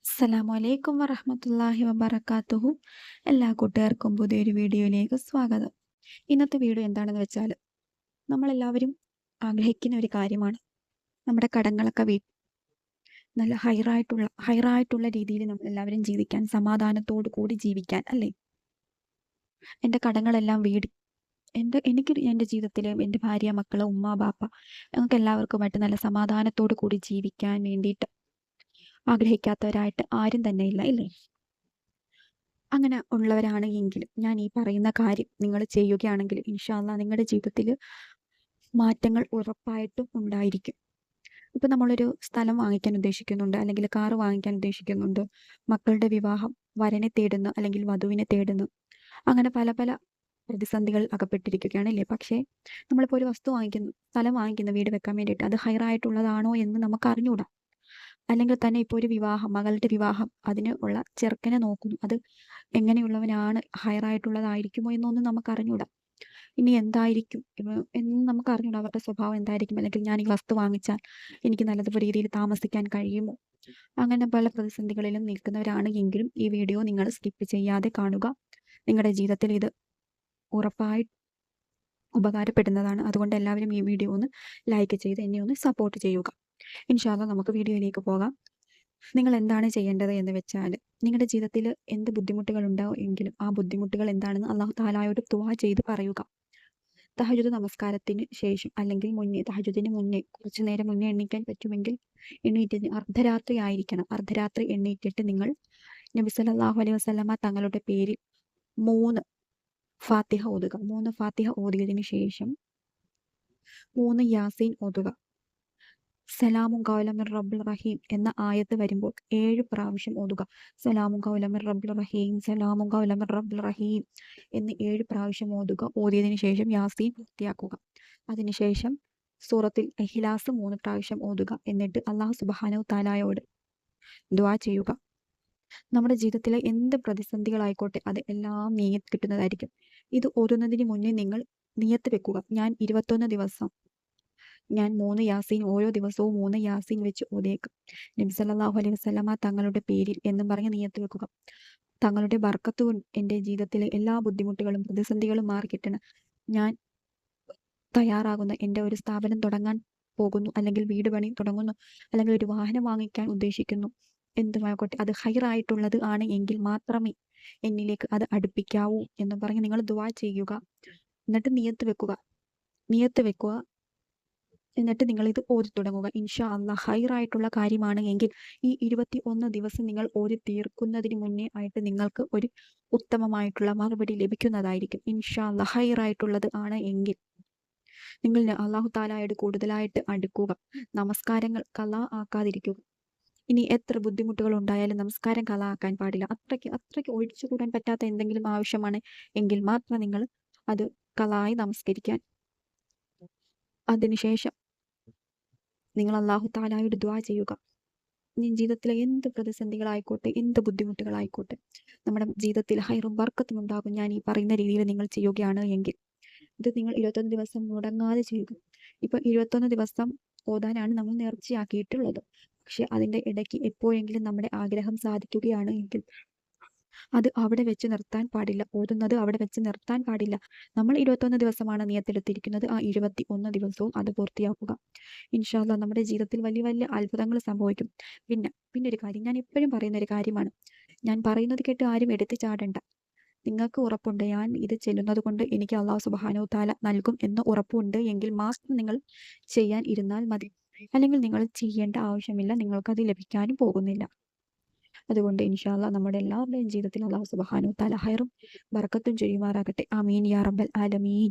അസ്സലാമു അലൈക്കും വറഹ്മത്തുള്ളാഹി വബറകാതുഹു. എല്ലാ കൂട്ടുകാർക്കും പുതിയൊരു വീഡിയോയിലേക്ക് സ്വാഗതം. ഇന്നത്തെ വീഡിയോ എന്താണെന്ന് വെച്ചാൽ, നമ്മളെല്ലാവരും ആഗ്രഹിക്കുന്ന ഒരു കാര്യമാണ് നമ്മുടെ കടങ്ങളൊക്കെ നല്ല ഹൈറായിട്ടുള്ള രീതിയിൽ നമ്മളെല്ലാവരും ജീവിക്കാൻ, സമാധാനത്തോടു കൂടി ജീവിക്കാൻ, അല്ലേ? എൻ്റെ കടങ്ങളെല്ലാം എനിക്ക് എൻ്റെ ജീവിതത്തിൽ എൻ്റെ ഭാര്യ, മക്കൾ, ഉമ്മ, ബാപ്പ ഞങ്ങൾക്ക് എല്ലാവർക്കുമായിട്ട് നല്ല സമാധാനത്തോടു കൂടി ജീവിക്കാൻ വേണ്ടിയിട്ട് ആഗ്രഹിക്കാത്തവരായിട്ട് ആരും തന്നെ ഇല്ല, ഇല്ലേ? അങ്ങനെ ഉള്ളവരാണ് എങ്കിൽ ഞാൻ ഈ പറയുന്ന കാര്യം നിങ്ങൾ ചെയ്യുകയാണെങ്കിൽ ഇൻഷാ അല്ലാഹ് നിങ്ങളുടെ ജീവിതത്തിൽ മാറ്റങ്ങൾ ഉറപ്പായിട്ടും ഉണ്ടായിരിക്കും. ഇപ്പം നമ്മളൊരു സ്ഥലം വാങ്ങിക്കാൻ ഉദ്ദേശിക്കുന്നുണ്ട്, അല്ലെങ്കിൽ കാറ് വാങ്ങിക്കാൻ ഉദ്ദേശിക്കുന്നുണ്ട്, മക്കളുടെ വിവാഹം, വരനെ തേടുന്നു അല്ലെങ്കിൽ വധുവിനെ തേടുന്നു, അങ്ങനെ പല പല പ്രതിസന്ധികൾ അകപ്പെട്ടിരിക്കുകയാണ്, ഇല്ലേ? പക്ഷേ നമ്മളിപ്പോൾ ഒരു വസ്തു വാങ്ങിക്കുന്നു, സ്ഥലം വാങ്ങിക്കുന്നു വീട് വെക്കാൻ വേണ്ടിയിട്ട്, അത് ഹൈറായിട്ടുള്ളതാണോ എന്ന് നമുക്ക് അറിഞ്ഞുകൂടാ. അല്ലെങ്കിൽ തന്നെ ഇപ്പോൾ ഒരു വിവാഹം, മകളുടെ വിവാഹം, അതിന് ഉള്ള ചെറുക്കനെ നോക്കുന്നു, അത് എങ്ങനെയുള്ളവനാണ്, ഹയറായിട്ടുള്ളതായിരിക്കുമോ എന്നൊന്നും നമുക്ക് അറിഞ്ഞൂടാ. ഇനി എന്തായിരിക്കും എന്ന് നമുക്ക് അറിഞ്ഞൂടാ, അവരുടെ സ്വഭാവം എന്തായിരിക്കും, അല്ലെങ്കിൽ ഞാൻ ഈ വസ്തു വാങ്ങിച്ചാൽ എനിക്ക് നല്ലതുപോലെ രീതിയിൽ താമസിക്കാൻ കഴിയുമോ? അങ്ങനെ പല പ്രതിസന്ധികളിലും നിൽക്കുന്നവരാണ് എങ്കിലും ഈ വീഡിയോ നിങ്ങൾ സ്കിപ്പ് ചെയ്യാതെ കാണുക. നിങ്ങളുടെ ജീവിതത്തിൽ ഇത് ഉറപ്പായി ഉപകാരപ്പെടുന്നതാണ്. അതുകൊണ്ട് എല്ലാവരും ഈ വീഡിയോ ഒന്ന് ലൈക്ക് ചെയ്ത് എന്നെ ഒന്ന് സപ്പോർട്ട് ചെയ്യുക. ഇൻഷാ അല്ലാഹ് നമുക്ക് വീഡിയോയിലേക്ക് പോകാം. നിങ്ങൾ എന്താണ് ചെയ്യേണ്ടത് എന്ന് വെച്ചാൽ, നിങ്ങളുടെ ജീവിതത്തിൽ എന്ത് ബുദ്ധിമുട്ടുകൾ ഉണ്ടാവും എങ്കിലും ആ ബുദ്ധിമുട്ടുകൾ എന്താണെന്ന് അള്ളാഹു താലായോട് ദുആ ചെയ്ത് പറയുക. തഹജ്ജുദ് നമസ്കാരത്തിന് ശേഷം അല്ലെങ്കിൽ മുന്നേ, തഹജ്ജുദിന് മുന്നേ കുറച്ചു നേരം മുന്നേ എണീക്കാൻ പറ്റുമെങ്കിൽ എണീറ്റ്, അർദ്ധരാത്രി ആയിരിക്കണം, അർദ്ധരാത്രി എണീറ്റിട്ട് നിങ്ങൾ നബി സല്ലല്ലാഹു അലൈഹി വസല്ലമ തങ്ങളുടെ പേരിൽ 3 ഫാത്തിഹ ഓതുക. 3 ഫാത്തിഹ ഓതിയതിനു ശേഷം 3 യാസീൻ ഓതുക. സലാമുൻ ഖൗലൻ മിർ റബ്ബിർ റഹീം എന്ന ആയത്ത് വരുമ്പോൾ 7 പ്രാവശ്യം ഓതുക. സലാമുൻ ഖൗലൻ മിർ റബ്ബിർ റഹീം, സലാമുൻ ഖൗലൻ മിർ റബ്ബിർ റഹീം എന്ന് 7 പ്രാവശ്യം ഓതുക. ഓതിയതിനു ശേഷം യാസീൻ പൂർത്തിയാക്കുക. അതിനുശേഷം സൂറത്തുൽ ഇഖ്ലാസ് 3 പ്രാവശ്യം ഓതുക. എന്നിട്ട് അല്ലാഹു സുബ്ഹാനഹു തആലയോട് ദുആ ചെയ്യുക. നമ്മുടെ ജീവിതത്തിലെ എന്ത് പ്രതിസന്ധികളായിക്കോട്ടെ അത് എല്ലാം നീങ്ങി കിട്ടുന്നതായിരിക്കും. ഇത് ഓതുന്നതിന് മുന്നേ നിങ്ങൾ നിയത്ത് വെക്കുക. ഞാൻ 21 ദിവസം 3 യാസീൻ, ഓരോ ദിവസവും 3 യാസീൻ വെച്ച് ഓതിയേക്കും. നബി സല്ലല്ലാഹു അലൈഹി വസല്ലമ തങ്ങളുടെ പേരിൽ എന്നും പറഞ്ഞ് നിയത്ത് വെക്കുക. തങ്ങളുടെ ബർക്കത്ത് കൊണ്ട് എൻ്റെ ജീവിതത്തിലെ എല്ലാ ബുദ്ധിമുട്ടുകളും പ്രതിസന്ധികളും മാറിക്കിട്ടണം. ഞാൻ തയ്യാറാകുന്ന എൻ്റെ ഒരു സ്ഥാപനം തുടങ്ങാൻ പോകുന്നു, അല്ലെങ്കിൽ വീട് പണി തുടങ്ങുന്നു, അല്ലെങ്കിൽ ഒരു വാഹനം വാങ്ങിക്കാൻ ഉദ്ദേശിക്കുന്നു, എന്തുമായിക്കോട്ടെ അത് ഹൈറായിട്ടുള്ളത് ആണ് എങ്കിൽ മാത്രമേ എന്നിലേക്ക് അത് അടുപ്പിക്കാവൂ എന്ന് പറഞ്ഞ് നിങ്ങൾ ദുആ ചെയ്യുക. എന്നിട്ട് നിയത്ത് വെക്കുക. എന്നിട്ട് നിങ്ങൾ ഇത് ഓതി തുടങ്ങുക. ഇൻഷാ അല്ലാഹ് ഹൈറായിട്ടുള്ള കാര്യമാണ് എങ്കിൽ ഈ 21 ദിവസം നിങ്ങൾ ഓതി തീർക്കുന്നതിന് മുന്നേ ആയിട്ട് നിങ്ങൾക്ക് ഒരു ഉത്തമമായിട്ടുള്ള മറുപടി ലഭിക്കുന്നതായിരിക്കും. ഇൻഷാ അല്ലാഹ് ഹൈറായിട്ടുള്ളത് ആണ് എങ്കിൽ നിങ്ങൾ അല്ലാഹു തആലയോട് കൂടുതലായിട്ട് അടുക്കുക. നമസ്കാരങ്ങൾ ഖളാ ആക്കാതിരിക്കുക. ഇനി എത്ര ബുദ്ധിമുട്ടുകൾ ഉണ്ടായാലും നമസ്കാരം ഖളാ ആക്കാൻ പാടില്ല. അത്രയ്ക്ക് ഒഴിച്ചുകൂടാൻ പറ്റാത്ത എന്തെങ്കിലും ആവശ്യമാണ് എങ്കിൽ മാത്രം നിങ്ങൾ അത് ഖളായി നമസ്കരിക്കാൻ. അതിനുശേഷം നിങ്ങൾ അല്ലാഹു തആലയോട് ദുആ ചെയ്യുക. ഇനി ജീവിതത്തിലെ എന്ത് പ്രതിസന്ധികളായിക്കോട്ടെ, എന്ത് ബുദ്ധിമുട്ടുകളായിക്കോട്ടെ, നമ്മുടെ ജീവിതത്തിൽ ഹൈറും ബർക്കത്തും ഉണ്ടാകും ഞാൻ ഈ പറയുന്ന രീതിയിൽ നിങ്ങൾ ചെയ്യുകയാണ് എങ്കിൽ. ഇത് നിങ്ങൾ 21 ദിവസം മുടങ്ങാതെ ചെയ്യുക. ഇപ്പൊ 21 ദിവസം ഓതാനാണ് നമ്മൾ നേർച്ചയാക്കിയിട്ടുള്ളത്. പക്ഷെ അതിൻ്റെ ഇടയ്ക്ക് എപ്പോഴെങ്കിലും നമ്മുടെ ആഗ്രഹം സാധിക്കുകയാണ് എങ്കിൽ അത് അവിടെ വെച്ച് നിർത്താൻ പാടില്ല. ഓതുന്നത് അവിടെ വെച്ച് നിർത്താൻ പാടില്ല. നമ്മൾ 21 ദിവസമാണ് നിയത്തെടുത്തിരിക്കുന്നത്. ആ 21 ദിവസവും അത് പൂർത്തിയാക്കുക. ഇൻഷാ അല്ലാഹ് നമ്മുടെ ജീവിതത്തിൽ വലിയ വലിയ അത്ഭുതങ്ങൾ സംഭവിക്കും. പിന്നെ ഒരു കാര്യം, ഞാൻ എപ്പോഴും പറയുന്ന ഒരു കാര്യമാണ്, ഞാൻ പറയുന്നത് കേട്ട് ആരും എടുത്തു ചാടണ്ട. നിങ്ങൾക്ക് ഉറപ്പുണ്ട് ഞാൻ ഇത് ചെല്ലുന്നത് കൊണ്ട് എനിക്ക് അല്ലാഹു സുബ്ഹാനഹു തആല നൽകും എന്ന് ഉറപ്പുണ്ട് എങ്കിൽ മാത്രം നിങ്ങൾ ചെയ്യാൻ ഇരുന്നാൽ മതി. അല്ലെങ്കിൽ നിങ്ങൾ ചെയ്യേണ്ട ആവശ്യമില്ല, നിങ്ങൾക്കത് ലഭിക്കാനും പോകുന്നില്ല. അതുകൊണ്ട് ഇൻഷാ അല്ലാഹ് നമ്മുടെ എല്ലാവരുടെയും ജീവിതത്തിൽ അല്ലാഹു സുബ്ഹാനഹു തആല ഹൈറും ബർക്കത്തും ചെയ്യുമാറാകട്ടെ. ആമീൻ യാ റബ്ബൽ ആലമീൻ.